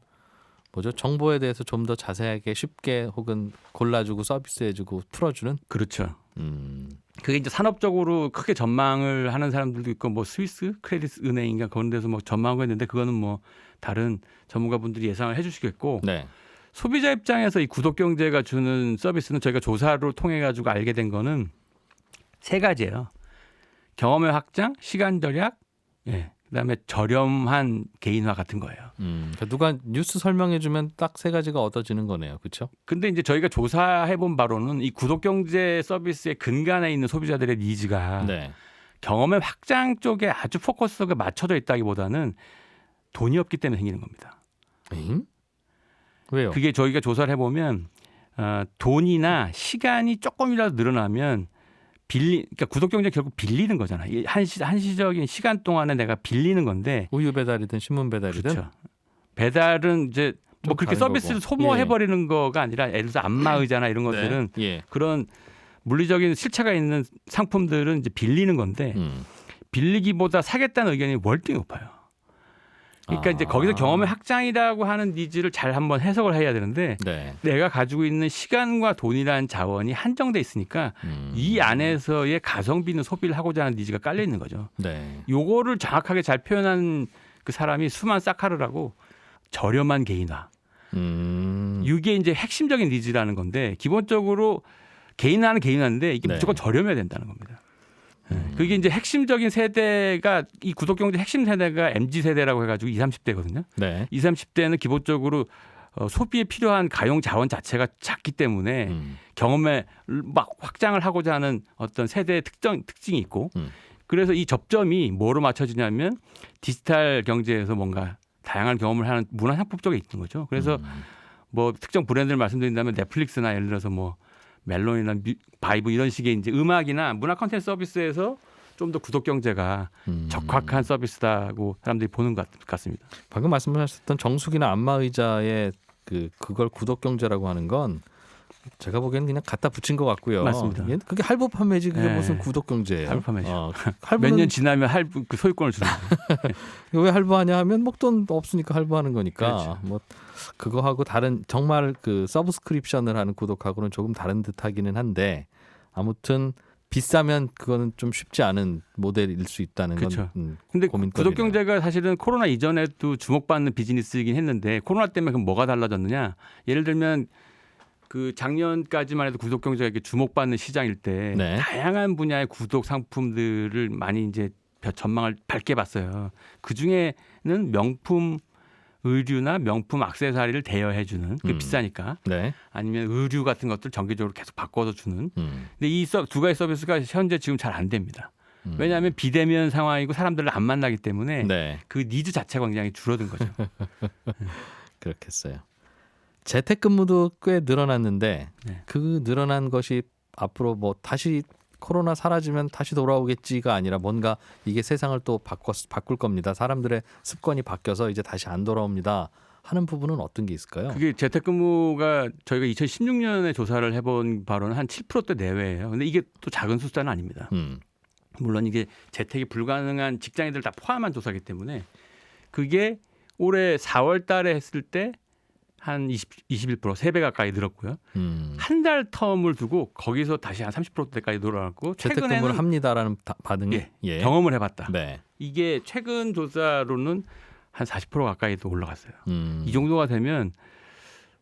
뭐죠? 정보에 대해서 좀 더 자세하게 쉽게 혹은 골라주고 서비스해주고 풀어주는. 그렇죠. 음, 그게 이제 산업적으로 크게 전망을 하는 사람들도 있고 뭐 스위스 크레딧 은행인가 그런 데서 뭐 전망하고 있는데 그거는 뭐 다른 전문가분들이 예상을 해주시겠고 네. 소비자 소비자 입장에서 이 구독경제가 주는 서비스는 저희가 조사를 통해 가지고 알게 된 거는 세 가지예요. 경험의 확장, 시간 절약, 그다음에 저렴한 개인화 같은 거예요. 그러니까 누가 뉴스 설명해주면 딱 세 가지가 얻어지는 거네요, 그렇죠? 근데 이제 저희가 조사해본 바로는 이 구독경제 서비스의 근간에 있는 소비자들의 니즈가 네. 경험의 확장 쪽에 아주 포커스가 맞춰져 있다기보다는 돈이 없기 때문에 생기는 겁니다. 에잉? 왜요? 그게 저희가 조사를 해보면 돈이나 시간이 조금이라도 늘어나면 그러니까 구독경제 결국 빌리는 거잖아. 이 한시적인 시간 동안에 내가 빌리는 건데. 우유 배달이든 신문 배달이든. 그렇죠. 배달은 이제 뭐 그렇게 다른 서비스를 거고. 소모해버리는 거가 아니라 예를 들어서 안마의자나 이런 것들은 네. 예. 그런 물리적인 실체가 있는 상품들은 이제 빌리는 건데 빌리기보다 사겠다는 의견이 월등히 높아요. 그러니까 이제 거기서 경험의 확장이라고 하는 니즈를 잘 한번 해석을 해야 되는데 네. 내가 가지고 있는 시간과 돈이라는 자원이 한정돼 있으니까 이 안에서의 가성비 있는 소비를 하고자 하는 니즈가 깔려 있는 거죠. 네. 요거를 정확하게 잘 표현한 그 사람이 수만 사카르라고 저렴한 개인화. 이게 이제 핵심적인 니즈라는 건데 기본적으로 개인화는 개인화인데 이게 네. 무조건 저렴해야 된다는 겁니다. 그게 이제 핵심적인 세대가 이 구독경제 핵심 세대가 MZ 세대라고 해가지고 20, 30대거든요. 네. 20, 30대는 기본적으로 소비에 필요한 가용 자원 자체가 작기 때문에 경험에 막 확장을 하고자 하는 어떤 세대의 특징이 있고 그래서 이 접점이 뭐로 맞춰지냐면 디지털 경제에서 뭔가 다양한 경험을 하는 문화 상품 쪽에 있는 거죠. 그래서 뭐 특정 브랜드를 말씀드린다면 넷플릭스나 예를 들어서 뭐 멜론이나 바이브 이런 식의 이제 음악이나 문화 콘텐츠 서비스에서 좀 더 구독 경제가 적합한 서비스다고 사람들이 보는 것 같습니다. 방금 말씀하셨던 정수기나 안마의자의 그걸 구독 경제라고 하는 건 제가 보기에는 그냥 갖다 붙인 것 같고요. 맞습니다. 그게 할부 판매지 그게 네. 무슨 구독 경제예요? 할부 판매죠. 할부는 몇 년 지나면 할부 그 소유권을 주는 거예요. 왜 할부하냐 하면 목돈 없으니까 할부하는 거니까 그렇죠. 뭐 그거하고 다른 정말 그 서브스크립션을 하는 구독하고는 조금 다른 듯하기는 한데 아무튼 비싸면 그거는 좀 쉽지 않은 모델일 수 있다는 그렇죠. 건 근데 고민거리네요. 구독 경제가 사실은 코로나 이전에도 주목받는 비즈니스이긴 했는데 코로나 때문에 그럼 뭐가 달라졌느냐? 예를 들면 그 작년까지만 해도 구독 경제가 이렇게 주목받는 시장일 때 네. 다양한 분야의 구독 상품들을 많이 이제 전망을 밝게 봤어요. 그 중에는 명품 의류나 명품 액세서리를 대여해주는 그 비싸니까 네. 아니면 의류 같은 것들 정기적으로 계속 바꿔서 주는. 음. 근데 이 두 가지 서비스가 현재 지금 잘 안 됩니다. 왜냐하면 비대면 상황이고 사람들을 안 만나기 때문에 네. 그 니즈 자체가 굉장히 줄어든 거죠. 그렇겠어요. 재택근무도 꽤 늘어났는데 네. 그 늘어난 것이 앞으로 뭐 다시 코로나 사라지면 다시 돌아오겠지가 아니라 뭔가 이게 세상을 또 바꿀 겁니다. 사람들의 습관이 바뀌어서 이제 다시 안 돌아옵니다. 하는 부분은 어떤 게 있을까요? 그게 재택근무가 저희가 2016년에 조사를 해본 바로는 한 7%대 내외예요. 근데 이게 또 작은 숫자는 아닙니다. 물론 이게 재택이 불가능한 직장인들 다 포함한 조사이기 때문에 그게 올해 4월 달에 했을 때 한 21%, 3배 가까이 늘었고요. 한 달 텀을 두고 거기서 다시 한 30%대까지 늘어났고 재택근무를 최근에는 합니다라는 반응이 예, 경험을 해봤다. 네. 이게 최근 조사로는 한 40% 가까이도 올라갔어요. 이 이 정도가 되면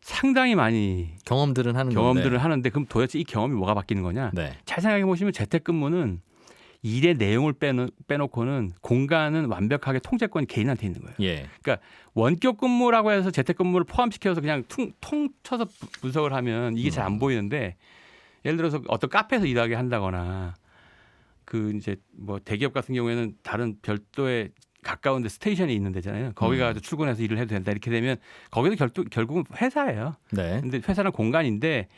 상당히 많이 경험들은 하는 경험들을 건데. 하는데 그럼 도대체 이 경험이 뭐가 바뀌는 거냐? 네. 잘 생각해 보시면 재택근무는 일의 내용을 빼놓고는 공간은 완벽하게 통제권이 개인한테 있는 거예요. 예. 그러니까 원격 근무라고 해서 재택근무를 포함시켜서 그냥 통쳐서 분석을 하면 이게 잘 안 보이는데 예를 들어서 어떤 카페에서 일하게 한다거나 그 이제 뭐 대기업 같은 경우에는 다른 별도의 가까운데 스테이션이 있는 데잖아요. 거기 가서 출근해서 일을 해도 된다. 이렇게 되면 거기도 결국은 회사예요. 네. 근데 회사는 공간인데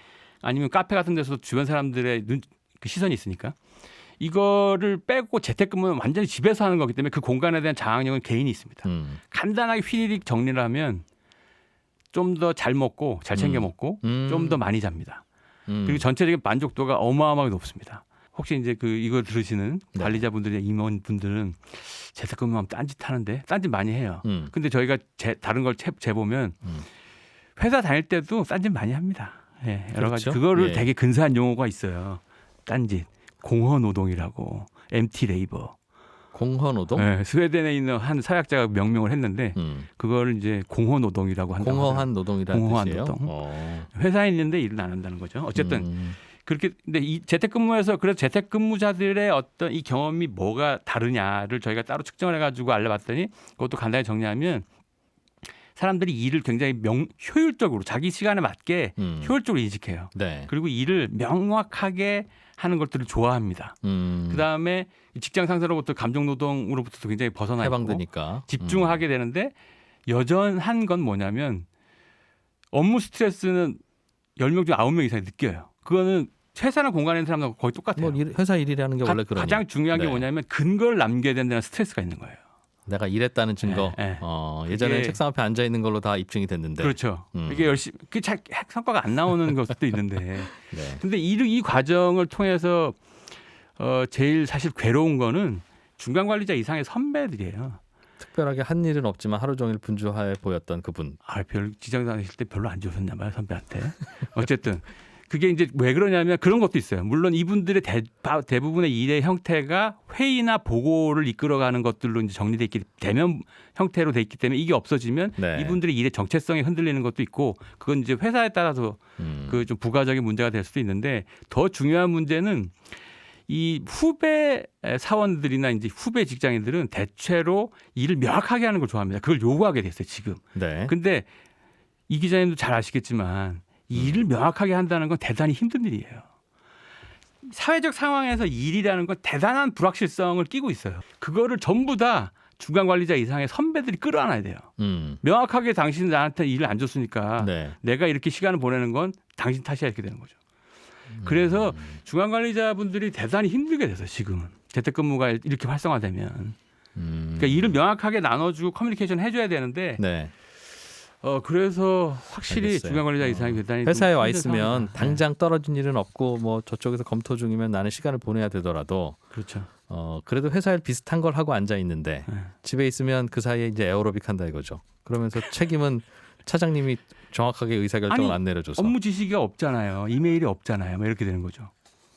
아니면 카페 같은 데서 주변 사람들의 그 시선이 있으니까 이거를 빼고 재택근무는 완전히 집에서 하는 거기 때문에 그 공간에 대한 장악력은 개인이 있습니다. 간단하게 휘리릭 정리를 하면 좀 더 잘 먹고 잘 챙겨 먹고 좀 더 많이 잡니다. 그리고 전체적인 만족도가 어마어마하게 높습니다. 혹시 이제 이걸 들으시는 네. 관리자분들의 임원분들은 재택근무하면 딴짓 하는데 딴짓 많이 해요. 근데 저희가 다른 걸 재보면 회사 다닐 때도 딴짓 많이 합니다. 예, 여러 가지 그렇죠? 그거를 예. 되게 근사한 용어가 있어요. 딴짓, 공허노동이라고, MT 레이버. 공허노동? 예, 스웨덴에 있는 한 사약자가 명명을 했는데 그걸 이제 공허노동이라고 한다고 공허한 하더라고요. 노동이라는 공허한 뜻이에요. 노동. 회사에 있는데 일을 안 한다는 거죠. 어쨌든 그렇게 근데 이 재택근무에서 그래서 재택근무자들의 어떤 이 경험이 뭐가 다르냐를 저희가 따로 측정을 해가지고 알려봤더니 그것도 간단히 정리하면 사람들이 일을 굉장히 효율적으로 자기 시간에 맞게 효율적으로 인식해요. 네. 그리고 일을 명확하게 하는 것들을 좋아합니다. 그다음에 직장 상사로부터 감정 노동으로부터도 굉장히 벗어나 있고 해방되니까 집중하게 되는데 여전한 건 뭐냐면 업무 스트레스는 10명 중 9명 이상이 느껴요. 그거는 회사나 공간에 있는 사람하고 거의 똑같아요. 뭐 회사 일이라는 게 원래 그러니 가장 중요한 게 네. 뭐냐면 근거를 남겨야 된다는 스트레스가 있는 거예요. 내가 일했다는 증거. 네, 네. 예전에 그게- 책상 앞에 앉아 있는 걸로 다 입증이 됐는데. 그렇죠. 이게 열심히 잘 성과가 안 나오는 것도 있는데. 네. 근데 이 과정을 통해서 제일 사실 괴로운 거는 중간 관리자 이상의 선배들이에요. 특별하게 한 일은 없지만 하루 종일 분주해 보였던 그분. 별 지장 다니실 때 별로 안 좋으셨나 봐요, 선배한테. 어쨌든 그게 이제 왜 그러냐면 그런 것도 있어요. 물론 이분들의 대부분의 일의 형태가 회의나 보고를 이끌어가는 것들로 이제 정리돼 있기 대면 형태로 돼 있기 때문에 이게 없어지면 네. 이분들의 일의 정체성이 흔들리는 것도 있고 그건 이제 회사에 따라서 그 좀 부가적인 문제가 될 수도 있는데 더 중요한 문제는 이 후배 사원들이나 이제 후배 직장인들은 대체로 일을 명확하게 하는 걸 좋아합니다. 그걸 요구하게 됐어요, 지금. 네. 근데 이 기자님도 잘 아시겠지만 이 일을 명확하게 한다는 건 대단히 힘든 일이에요. 사회적 상황에서 일이라는 건 대단한 불확실성을 끼고 있어요. 그거를 전부 다 중간 관리자 이상의 선배들이 끌어안아야 돼요. 명확하게 당신은 나한테 일을 안 줬으니까 네. 내가 이렇게 시간을 보내는 건 당신 탓이야 이렇게 되는 거죠. 그래서 중간 관리자분들이 대단히 힘들게 돼서 지금은 재택근무가 이렇게 활성화되면 그러니까 일을 명확하게 나눠주고 커뮤니케이션 해줘야 되는데 네. 그래서 확실히 알겠어요. 중간 관리자 이상이 대단히 회사에 좀 와 힘든 있으면 상황이다. 당장 떨어진 일은 없고 뭐 저쪽에서 검토 중이면 나는 시간을 보내야 되더라도 그렇죠. 그래도 회사에 비슷한 걸 하고 앉아 있는데 네. 집에 있으면 그 사이에 이제 에어로빅 한다 이거죠. 그러면서 책임은 차장님이 정확하게 의사결정을 아니, 안 내려줘서 업무 지시가 없잖아요. 이메일이 없잖아요. 뭐 이렇게 되는 거죠.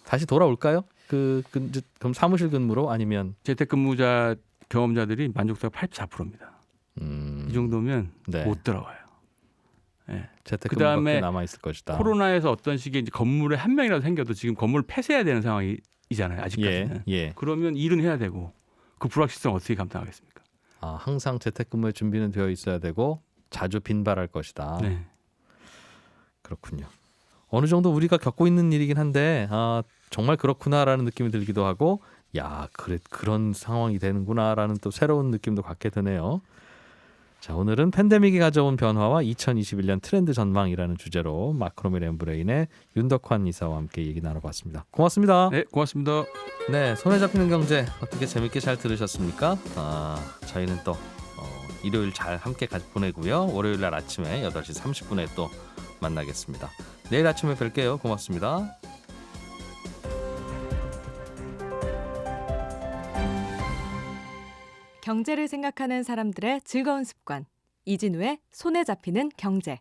다시 돌아올까요? 그럼 사무실 근무로 아니면 재택근무자 경험자들이 만족도가 84%입니다. 이 정도면 네. 못 들어와요. 네. 재택근무가 그다음에 남아 있을 것이다. 코로나에서 어떤 식의 이제 건물에 한 명이라도 생겨도 지금 건물을 폐쇄해야 되는 상황이잖아요. 아직까지는. 예. 그러면 일은 해야 되고 그 불확실성 어떻게 감당하겠습니까? 항상 재택근무의 준비는 되어 있어야 되고 자주 빈발할 것이다. 네. 그렇군요. 어느 정도 우리가 겪고 있는 일이긴 한데 정말 그렇구나라는 느낌이 들기도 하고 그런 상황이 되는구나라는 또 새로운 느낌도 갖게 되네요. 자, 오늘은 팬데믹이 가져온 변화와 2021년 트렌드 전망이라는 주제로 마크로미 램브레인의 윤덕환 이사와 함께 얘기 나눠봤습니다. 고맙습니다. 네, 고맙습니다. 네, 손에 잡히는 경제 어떻게 재밌게 잘 들으셨습니까? 저희는 또 일요일 잘 함께 보내고요. 월요일 날 아침에 8시 30분에 또 만나겠습니다. 내일 아침에 뵐게요. 고맙습니다. 경제를 생각하는 사람들의 즐거운 습관. 이진우의 손에 잡히는 경제.